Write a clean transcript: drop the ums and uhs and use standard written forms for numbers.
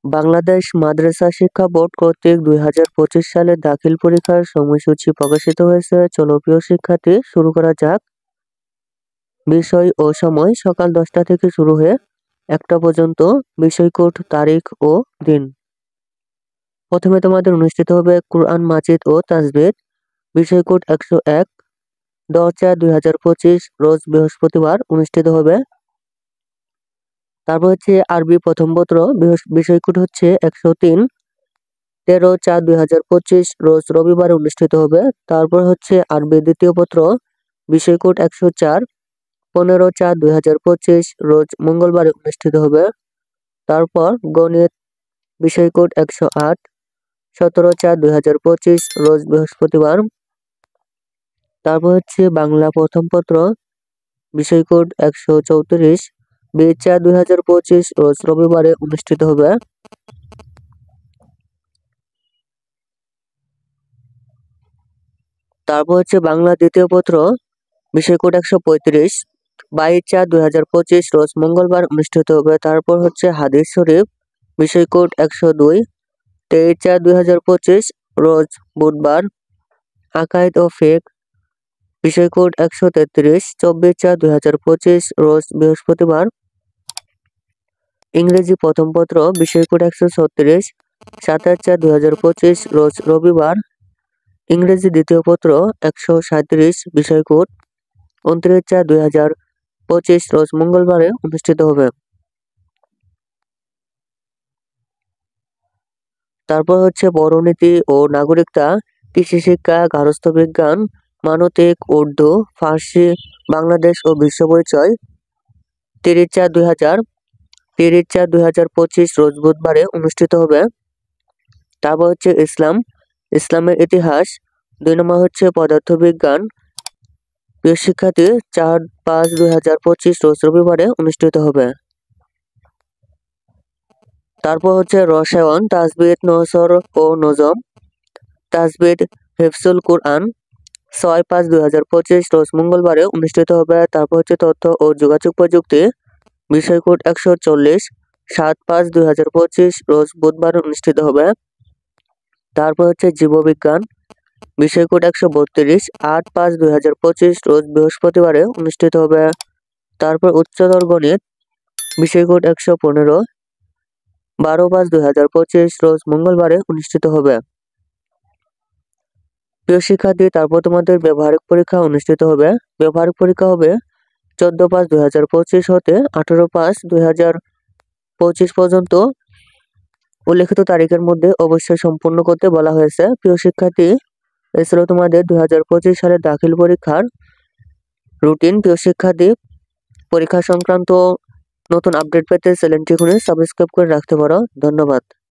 বাংলাদেশ মাদ্রাসা শিক্ষা বোর্ড কর্তৃক 2025 সালের দাখিল পরীক্ষার সময়সূচি প্রকাশিত হয়েছে। চলো প্রিয় শিক্ষার্থী, শুরু করা যাক। বিষয় ও সময় সকাল 10টা থেকে শুরু হয়ে 1টা পর্যন্ত। বিষয় কোড, তারিখ ও দিন। প্রথমে তোমাদের অনুষ্ঠিত হবে কুরআন মাজিদ ও তাজবিদ। বিষয় কোড 101, 10/4/2025 রোজ বৃহস্পতিবার অনুষ্ঠিত হবে। তারপর হচ্ছে আরবি প্রথম পত্র, বিষয় কোড হচ্ছে 103, 13/4/2025 রোজ রবিবারে অনুষ্ঠিত হবে। তারপর হচ্ছে আরবি দ্বিতীয় পত্র, বিষয় কোড 104, 15/4/2025 রোজ মঙ্গলবারে অনুষ্ঠিত হবে। তারপর গণিত বিষয় কোড 108, 17/4/2025 রোজ বৃহস্পতিবার। তারপর হচ্ছে বাংলা প্রথম পত্র, বিষয় কোড 134, 20/4/2025 রোজ রবিবারে অনুষ্ঠিত হবে। তারপর হচ্ছে বাংলা দ্বিতীয় পত্র, বিষয় কোড 135, 22/4/2025 রোজ মঙ্গলবার অনুষ্ঠিত হবে। তারপর হচ্ছে হাদিস শরীফ, বিষয় কোড 102, 23/4/2025 রোজ বুধবার। আকাইদ ও ফিকহ, বিষয় কোড 133, 24/4/2025 রোজ বৃহস্পতিবার। ইংরেজি প্রথম পত্র, বিষয় কোড 136, 27/4/2025 রোজ রবিবার। ইংরেজি দ্বিতীয় পত্র 137, বিষয় কোড 29/4/2025 রোজ মঙ্গলবারে অনুষ্ঠিত হবে। তারপর হচ্ছে পৌরনীতি ও নাগরিকতা, কৃষি শিক্ষা, গার্হস্থ্য বিজ্ঞান, মানবিক, উর্দু, ফার্সি, বাংলাদেশ ও বিশ্ব পরিচয় 30/4/2025 রোজ বুধবারে অনুষ্ঠিত হবে। তারপর হচ্ছে ইসলামের ইতিহাস 2 নম্বর হচ্ছে পদার্থবিজ্ঞান, প্রিয় শিক্ষার্থী 4/5/2025 রোজ রবিবারে অনুষ্ঠিত হবে। তারপর হচ্ছে রসায়ন, তাজবিদ, নসর ও নজম, তাজবিদ হিফজুল কুরআন 6/5/2025 রোজ মঙ্গলবারে অনুষ্ঠিত হবে। তারপর হচ্ছে তথ্য ও যোগাযোগ প্রযুক্তি, বিষয় কোড 140, 7/5/2025 রোজ বুধবার অনুষ্ঠিত হবে। তারপর হচ্ছে জীববিজ্ঞান, বিষয় কোড 132, 8/5/2025 রোজ বৃহস্পতিবারে অনুষ্ঠিত হবে। তারপর উচ্চতর গণিত, বিষয় কোড 115, 12/5/2025 রোজ মঙ্গলবারে অনুষ্ঠিত হবে। প্রিয় শিক্ষার্থী, তারপর তোমাদের ব্যবহারিক পরীক্ষা অনুষ্ঠিত হবে। ব্যবহারিক পরীক্ষা হবে 14/5/2025 হতে 18/5/2025 পর্যন্ত। উল্লেখিত তারিখের মধ্যে অবশ্যই সম্পূর্ণ করতে বলা হয়েছে। প্রিয় শিক্ষার্থী, এছাড়া তোমাদের 2025 সালের দাখিল পরীক্ষার রুটিন। প্রিয় শিক্ষার্থী, পরীক্ষা সংক্রান্ত নতুন আপডেট পেতে চ্যানেলটি সাবস্ক্রাইব করে রাখতে পারো। ধন্যবাদ।